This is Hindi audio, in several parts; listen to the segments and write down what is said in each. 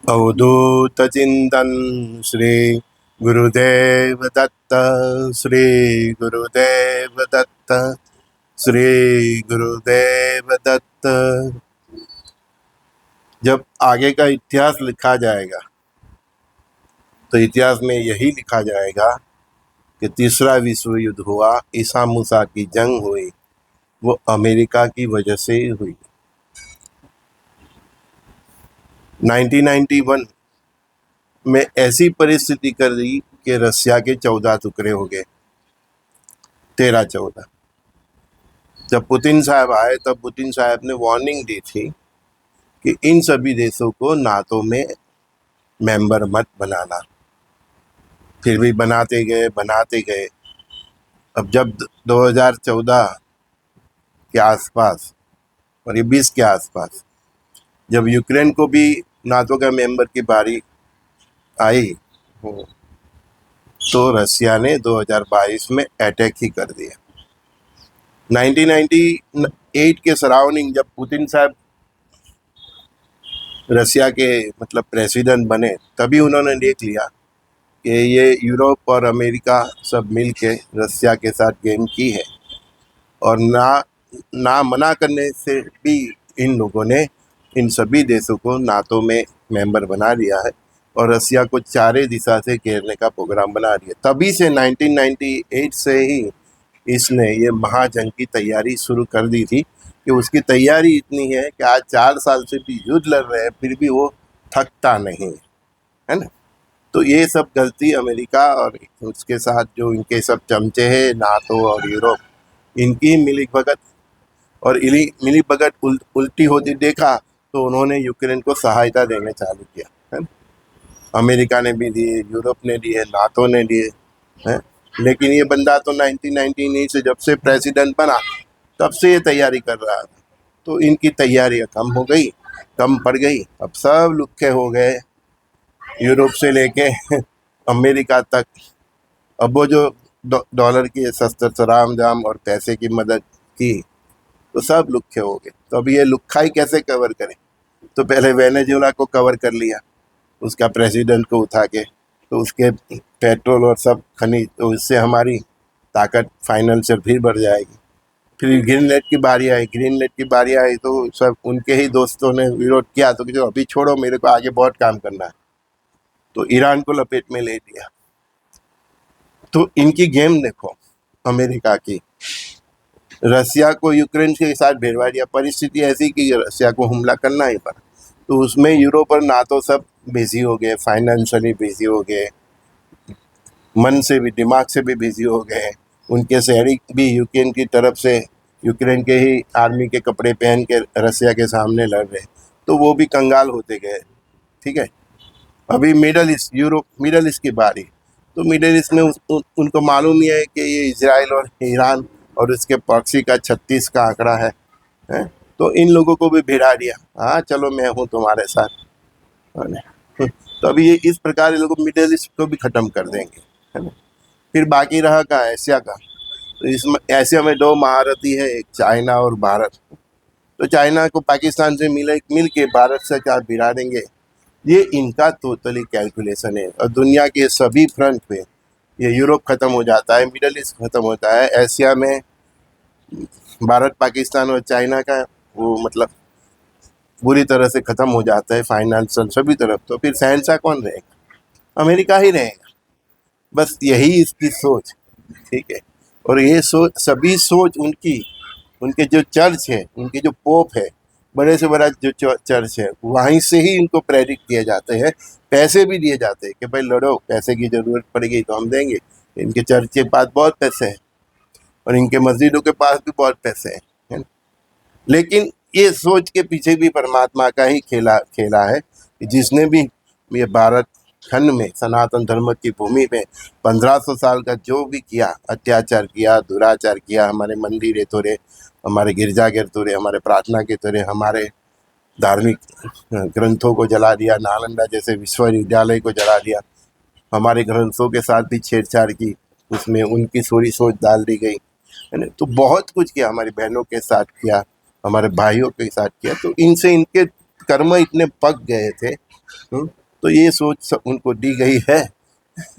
अवधूत चिंतन श्री गुरुदेव दत्त। श्री गुरुदेव दत्त। श्री गुरुदेव दत्त। जब आगे का इतिहास लिखा जाएगा तो इतिहास में यही लिखा जाएगा कि तीसरा विश्व युद्ध हुआ, ईसा मूसा की जंग हुई, वो अमेरिका की वजह से ही हुई। 1991 में ऐसी परिस्थिति कर दी कि रसिया के 14 टुकड़े हो गए, 13-14। जब पुतिन साहब आए तब पुतिन साहब ने वार्निंग दी थी कि इन सभी देशों को नाटो में मेंबर मत बनाना। फिर भी बनाते गए। अब जब 2014 के आसपास और ये 20 के आसपास जब यूक्रेन को भी नाटो का मेंबर की बारी आई तो रसिया ने 2022 में अटैक ही कर दिया। 1998 के सराउंडिंग जब पुतिन साहब रसिया के प्रेसिडेंट बने, तभी उन्होंने देख लिया कि ये यूरोप और अमेरिका सब मिल के रसिया के साथ गेम की है, और ना मना करने से भी इन लोगों ने इन सभी देशों को नाटो में मेंबर बना लिया है और रसिया को चारे दिशा से घेरने का प्रोग्राम बना दिया। तभी से 1998 से ही इसने ये महाजंग की तैयारी शुरू कर दी थी कि उसकी तैयारी इतनी है कि आज 4 साल से भी युद्ध लड़ रहे हैं, फिर भी वो थकता नहीं है ना। तो ये सब गलती अमेरिका और उसके साथ जो इनके सब चमचे हैं नाटो और यूरोप, इनकी मिली भगत और मिली भगत उल्टी होती देखा तो उन्होंने यूक्रेन को सहायता देने चालू किया है। अमेरिका ने भी दिए, यूरोप ने दिए, नाटो ने दिए हैं। लेकिन ये बंदा तो 1999 से जब से प्रेसिडेंट बना तब से ये तैयारी कर रहा था, तो इनकी तैयारियां कम हो गई, कम पड़ गई। अब सब लुक्के हो गए, यूरोप से लेके अमेरिका तक। अब वो जो डॉलर की शस्त्र सरंजाम और पैसे की मदद की तो सब लुक्के हो गए। तो अब ये लुक्खाई कैसे कवर करें? तो पहले वेनेजुएला को कवर कर लिया, उसका प्रेसिडेंट को उठा के, तो उसके पेट्रोल और सब खनिज, तो इससे हमारी ताकत फाइनेंशियल फिर बढ़ जाएगी। फिर ग्रीनलैंड की बारी आई तो सब उनके ही दोस्तों ने विरोध किया, तो जो अभी छोड़ो, मेरे को आगे बहुत काम करना है, तो ईरान को लपेट में ले लिया। तो इनकी गेम देखो अमेरिका की, रसिया को यूक्रेन के साथ भिड़वा दिया। परिस्थिति ऐसी कि रसिया को हमला करना ही पड़ा, तो उसमें यूरोप और नाटो सब बिजी हो गए, फाइनेंशियली बिजी हो गए, मन से भी दिमाग से भी बिजी हो गए। उनके शहरी भी यूक्रेन की तरफ से यूक्रेन के ही आर्मी के कपड़े पहन के रसिया के सामने लड़ रहे, तो वो भी कंगाल होते गए। ठीक है, अभी मिडल ईस्ट की बारी। तो मिडल ईस्ट में उनको मालूम ही है कि ये इजराइल और ईरान और उसके प्रॉक्सी का 36 का आंकड़ा है? तो इन लोगों को भी भिड़ा दिया, हाँ चलो मैं हूँ तुम्हारे साथ। तो अभी ये इस प्रकार ये लोग मिडल ईस्ट को भी ख़त्म कर देंगे, है ना। फिर बाकी रहा का एशिया का, तो इसमें एशिया में 2 महारथी है, एक चाइना और भारत। तो चाइना को पाकिस्तान से मिल के भारत से क्या भिड़ा देंगे, ये इनका टोटली कैलकुलेशन है। और दुनिया के सभी फ्रंट पे ये यूरोप ख़त्म हो जाता है, मिडल ईस्ट ख़त्म होता है, एशिया में भारत, पाकिस्तान और चाइना का वो बुरी तरह से ख़त्म हो जाता है, फाइनेंशियल सभी तरफ। तो फिर शहंशाह कौन रहेगा? अमेरिका ही रहेगा। बस यही इसकी सोच, ठीक है। और ये सभी सोच उनके जो चर्च है, उनके जो पोप है, बड़े से बड़ा जो चर्च है, वहीं से ही इनको प्रेडिक्ट किए जाते हैं, पैसे भी दिए जाते हैं कि भाई लड़ो, पैसे की ज़रूरत पड़ेगी तो हम देंगे। इनके चर्च के पास बहुत पैसे हैं और इनके मस्जिदों के पास भी बहुत पैसे हैं, है ना? लेकिन ये सोच के पीछे भी परमात्मा का ही खेला है, जिसने भी ये भारत खंड में सनातन धर्म की भूमि में 1500 साल का जो भी किया, अत्याचार किया, दुराचार किया, हमारे मंदिर तोड़े, हमारे गिरजाघर तोड़े, हमारे प्रार्थना के तोड़े, हमारे धार्मिक ग्रंथों को जला दिया, नालंदा जैसे विश्वविद्यालय को जला दिया, हमारे ग्रंथों के साथ भी छेड़छाड़ की, उसमें उनकी थोड़ी सोच डाल दी गई, है ना। तो बहुत कुछ किया, हमारी बहनों के साथ किया, हमारे भाइयों के साथ किया। तो इनसे इनके कर्म इतने पक गए थे, तो ये सोच सब उनको दी गई है।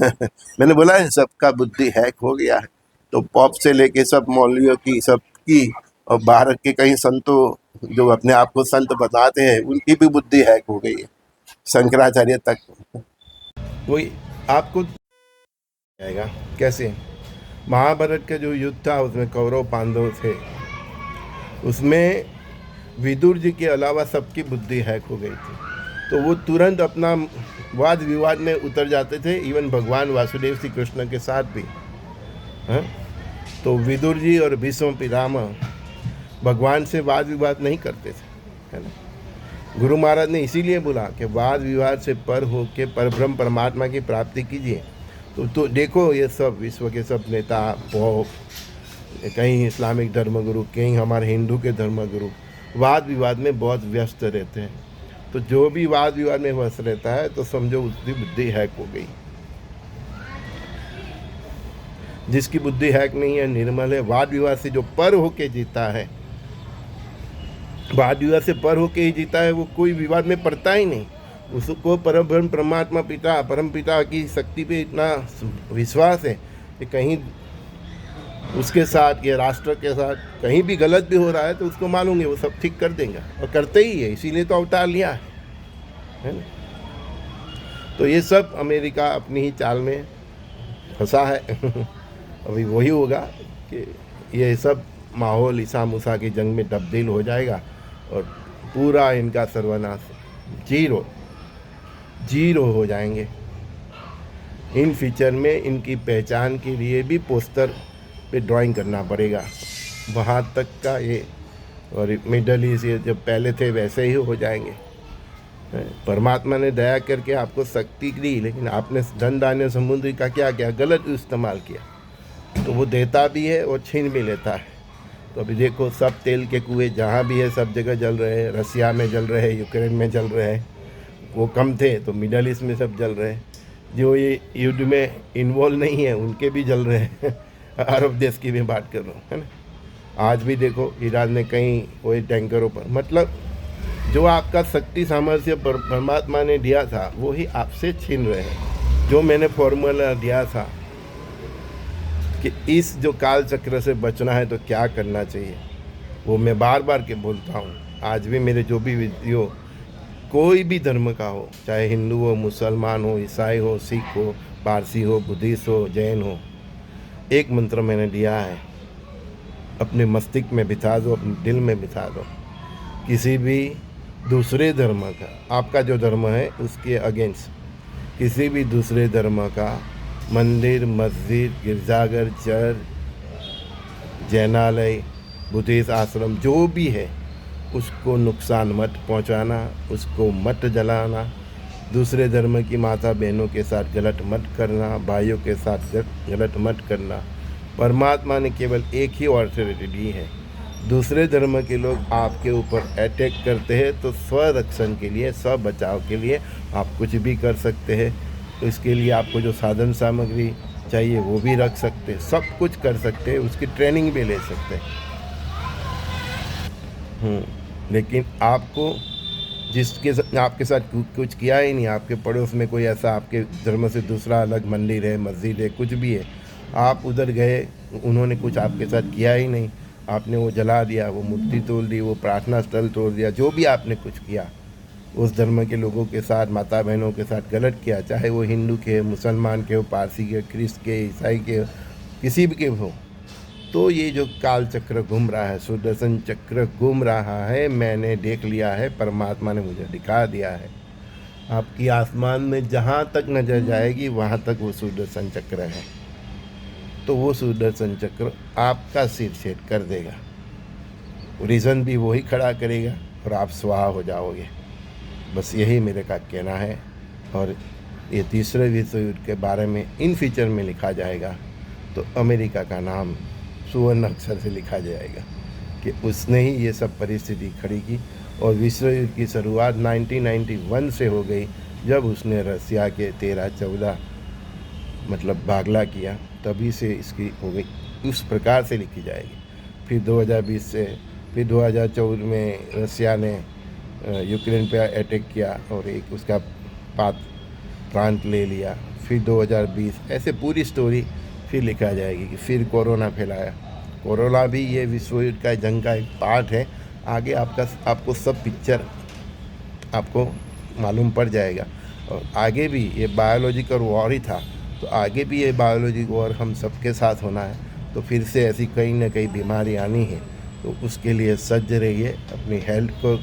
मैंने बोला है सबका बुद्धि हैक हो गया है। तो पॉप से लेके सब मौलवियों की, सबकी, और भारत के कई संतों जो अपने आप को संत बताते हैं उनकी भी बुद्धि हैक हो गई है, शंकराचार्य तक। वही आपको आएगा कैसे। महाभारत का जो युद्ध था उसमें कौरव पांडव थे, उसमें विदुर जी के अलावा सबकी बुद्धि हैक हो गई थी। तो वो तुरंत अपना वाद विवाद में उतर जाते थे, इवन भगवान वासुदेव श्री कृष्ण के साथ भी। हाँ, तो विदुर जी और भीष्म पितामह भगवान से वाद विवाद नहीं करते थे, है ना। गुरु महाराज ने इसीलिए बोला कि वाद विवाद से पर हो के परब्रह्म परमात्मा की प्राप्ति कीजिए। तो देखो ये सब विश्व के सब नेता, पॉप, कहीं इस्लामिक धर्मगुरु, कहीं हमारे हिंदू के धर्मगुरु वाद विवाद में बहुत व्यस्त रहते हैं। तो जो भी वाद विवाद में व्यस्त रहता है तो समझो उसकी बुद्धि हैक हो गई। जिसकी बुद्धि हैक नहीं है, निर्मल है, वाद विवाद से जो पर होके जीता है, वाद विवाद से पर होके ही जीता है, वो कोई विवाद में पड़ता ही नहीं। उसको परम परमात्मा पिता, परम पिता की शक्ति पे इतना विश्वास है कि कहीं उसके साथ या राष्ट्र के साथ कहीं भी गलत भी हो रहा है तो उसको मालूम है वो सब ठीक कर देंगे, और करते ही है, इसीलिए तो अवतार लिया है ना। तो ये सब अमेरिका अपनी ही चाल में फंसा है। अभी वही होगा कि ये सब माहौल ईसा मूसा की जंग में तब्दील हो जाएगा और पूरा इनका सर्वनाश, जीरो हो जाएंगे। इन फ्यूचर में इनकी पहचान के लिए भी पोस्टर पे ड्राइंग करना पड़ेगा, वहाँ तक का ये। और मिडल ईस्ट ये जब पहले थे वैसे ही हो जाएंगे। परमात्मा ने दया करके आपको शक्ति दी, लेकिन आपने धन धान्य समुद्री का क्या किया, गलत इस्तेमाल किया। तो वो देता भी है और छीन भी लेता है। तो अभी देखो सब तेल के कुएं जहाँ भी है सब जगह जल रहे हैं। रसिया में जल रहे हैं, यूक्रेन में जल रहे हैं, वो कम थे तो मिडल ईस्ट में सब जल रहे हैं। जो ये युद्ध में इन्वॉल्व नहीं है उनके भी जल रहे हैं। अरब देश की भी बात कर रहा हूँ, है ना। आज भी देखो ईरान ने कहीं वही टैंकरों पर, मतलब जो आपका शक्ति सामर्थ्य परमात्मा ने दिया था वो ही आपसे छीन रहे हैं। जो मैंने फॉर्मूला दिया था कि इस जो काल चक्र से बचना है तो क्या करना चाहिए, वो मैं बार बार के बोलता हूँ। आज भी मेरे जो भी वीडियो कोई भी धर्म का हो, चाहे हिंदू हो, मुसलमान हो, ईसाई हो, सिख हो, पारसी हो, बुद्धिस्ट हो, जैन हो, एक मंत्र मैंने दिया है, अपने मस्तिष्क में बिठा दो, अपने दिल में बिठा दो। किसी भी दूसरे धर्म का, आपका जो धर्म है उसके अगेंस्ट किसी भी दूसरे धर्म का मंदिर, मस्जिद, गिरजाघर, चर्च, जैनालय, बुद्धिस्ट आश्रम जो भी है उसको नुकसान मत पहुंचाना, उसको मत जलाना, दूसरे धर्म की माता बहनों के साथ गलत मत करना, भाइयों के साथ गलत मत करना। परमात्मा ने केवल एक ही ऑथोरिटी दी है। दूसरे धर्म के लोग आपके ऊपर अटैक करते हैं तो स्वरक्षण के लिए, स्व बचाव के लिए आप कुछ भी कर सकते हैं। तो इसके लिए आपको जो साधन सामग्री चाहिए वो भी रख सकते हैं, सब कुछ कर सकते हैं, उसकी ट्रेनिंग भी ले सकते हैं। लेकिन आपको जिसके आपके साथ कुछ किया ही नहीं, आपके पड़ोस में कोई ऐसा आपके धर्म से दूसरा अलग मंदिर है, मस्जिद है, कुछ भी है, आप उधर गए, उन्होंने कुछ आपके साथ किया ही नहीं, आपने वो जला दिया, वो मूर्ति तोड़ दी, वो प्रार्थना स्थल तोड़ दिया, जो भी आपने कुछ किया उस धर्म के लोगों के साथ, माता बहनों के साथ गलत किया, चाहे वो हिंदू के, मुसलमान के हो, पारसी के, क्रिस्त के, ईसाई के, किसी भी के हो, तो ये जो काल चक्र घूम रहा है, सुदर्शन चक्र घूम रहा है, मैंने देख लिया है, परमात्मा ने मुझे दिखा दिया है। आपकी आसमान में जहाँ तक नजर जाएगी वहाँ तक वो सुदर्शन चक्र है। तो वो सुदर्शन चक्र आपका सिर छेद कर देगा, रीज़न भी वही खड़ा करेगा और आप स्वाहा हो जाओगे। बस यही मेरे का कहना है। और ये तीसरे विश्व युद्ध के बारे में इन फ्यूचर में लिखा जाएगा तो अमेरिका का नाम सुवर्ण अक्षर से लिखा जाएगा कि उसने ही ये सब परिस्थिति खड़ी की। और विश्व युद्ध की शुरुआत 1991 से हो गई, जब उसने रसिया के 13-14 मतलब भागला किया, तभी से इसकी हो गई, उस प्रकार से लिखी जाएगी। फिर 2020 से, फिर 2014 में रसिया ने यूक्रेन पे अटैक किया और एक उसका पात प्रांत ले लिया, फिर 2020 ऐसे पूरी स्टोरी फिर लिखा जाएगी कि फिर कोरोना फैलाया। कोरोना भी ये विश्व युद्ध का जंग का एक पार्ट है। आगे आपको सब पिक्चर आपको मालूम पड़ जाएगा। और आगे भी ये बायोलॉजिकल वॉर ही था, तो आगे भी ये बायोलॉजिकल वॉर हम सबके साथ होना है। तो फिर से ऐसी कहीं ना कहीं बीमारी आनी है, तो उसके लिए सज्ज रहिए, अपनी हेल्थ को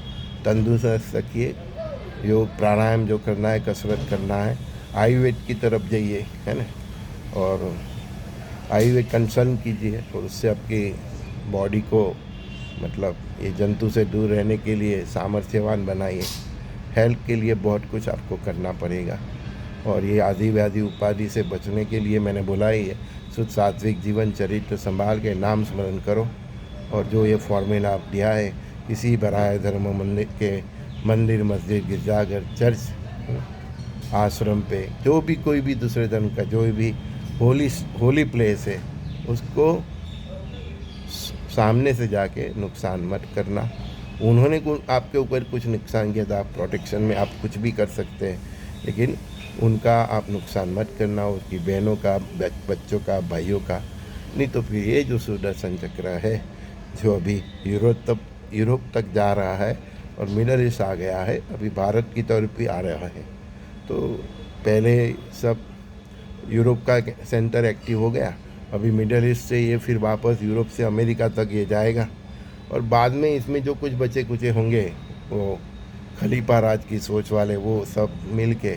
तंदुरुस्त रखिए, योग प्राणायाम जो करना है, कसरत करना है, आयुर्वेद की तरफ जाइए, है ना, और आयुर्वेद कंसल्ट कीजिए, और उससे आपकी बॉडी को मतलब ये जंतु से दूर रहने के लिए सामर्थ्यवान बनाइए। हेल्थ के लिए बहुत कुछ आपको करना पड़ेगा। और ये आदि व्याधि उपाधि से बचने के लिए मैंने बोला ही है, शुद्ध सात्विक जीवन चरित्र संभाल के नाम स्मरण करो। और जो ये फॉर्मूला आप दिया है, किसी बराए धर्म मंदिर मस्जिद गिरजाघर चर्च आश्रम पे, जो भी कोई भी दूसरे धर्म का जो भी होली प्लेस है, उसको सामने से जाके नुकसान मत करना। उन्होंने आपके ऊपर कुछ नुकसान किया था, आप प्रोटेक्शन में आप कुछ भी कर सकते हैं, लेकिन उनका आप नुकसान मत करना, उसकी बहनों का, बच्चों का, भाइयों का। नहीं तो फिर ये जो सुदर्शन चक्र है, जो अभी यूरोप तक जा रहा है और मिडल ईस्ट आ गया है, अभी भारत की तरफ भी आ रहा है। तो पहले सब यूरोप का सेंटर एक्टिव हो गया, अभी मिडल ईस्ट से ये फिर वापस यूरोप से अमेरिका तक ये जाएगा। और बाद में इसमें जो कुछ बचे कुचे होंगे, वो खलीफा राज की सोच वाले, वो सब मिल के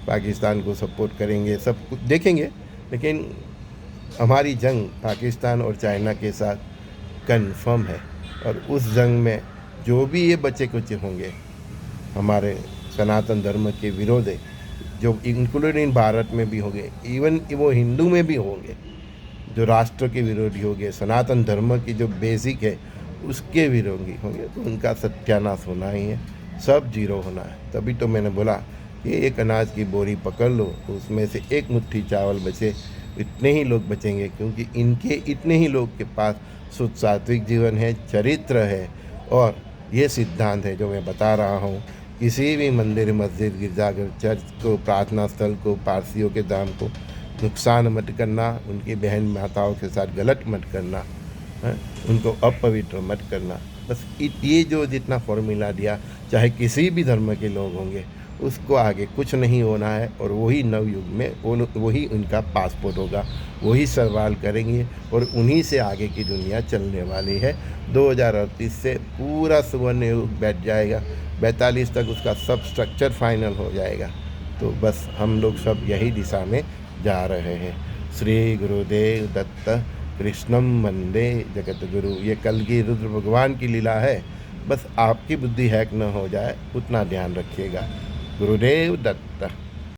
पाकिस्तान को सपोर्ट करेंगे, सब कुछ देखेंगे। लेकिन हमारी जंग पाकिस्तान और चाइना के साथ कंफर्म है, और उस जंग में जो भी ये बचे कुचे होंगे हमारे सनातन धर्म के विरोध है, जो इंक्लूडिंग भारत में भी होंगे, इवन वो हिंदू में भी होंगे, जो राष्ट्र के विरोधी होंगे, सनातन धर्म की जो बेसिक है उसके विरोधी होंगे, तो उनका सत्यानाश होना ही है, सब जीरो होना है। तभी तो मैंने बोला कि एक अनाज की बोरी पकड़ लो, तो उसमें से एक मुट्ठी चावल बचे, इतने ही लोग बचेंगे, क्योंकि इनके इतने ही लोग के पास शुद्ध सात्विक जीवन है, चरित्र है, और ये सिद्धांत है जो मैं बता रहा हूँ। किसी भी मंदिर मस्जिद गिरजाघर चर्च को, प्रार्थना स्थल को, पारसियों के धाम को नुकसान मत करना, उनकी बहन माताओं के साथ गलत मत करना, है? उनको अपवित्र मत करना। बस ये जो जितना फॉर्मूला दिया, चाहे किसी भी धर्म के लोग होंगे, उसको आगे कुछ नहीं होना है। और वही नवयुग में वही उनका पासपोर्ट होगा, वही सवाल करेंगे, और उन्हीं से आगे की दुनिया चलने वाली है। 2038 से पूरा सुवर्ण युग बैठ जाएगा, 42 तक उसका सब स्ट्रक्चर फाइनल हो जाएगा। तो बस हम लोग सब यही दिशा में जा रहे हैं। श्री गुरुदेव दत्त कृष्णम वंदे जगत गुरु। ये कल की रुद्र भगवान की लीला है, बस आपकी बुद्धि हैक न हो जाए, उतना ध्यान रखिएगा। गुरुदेव दत्त।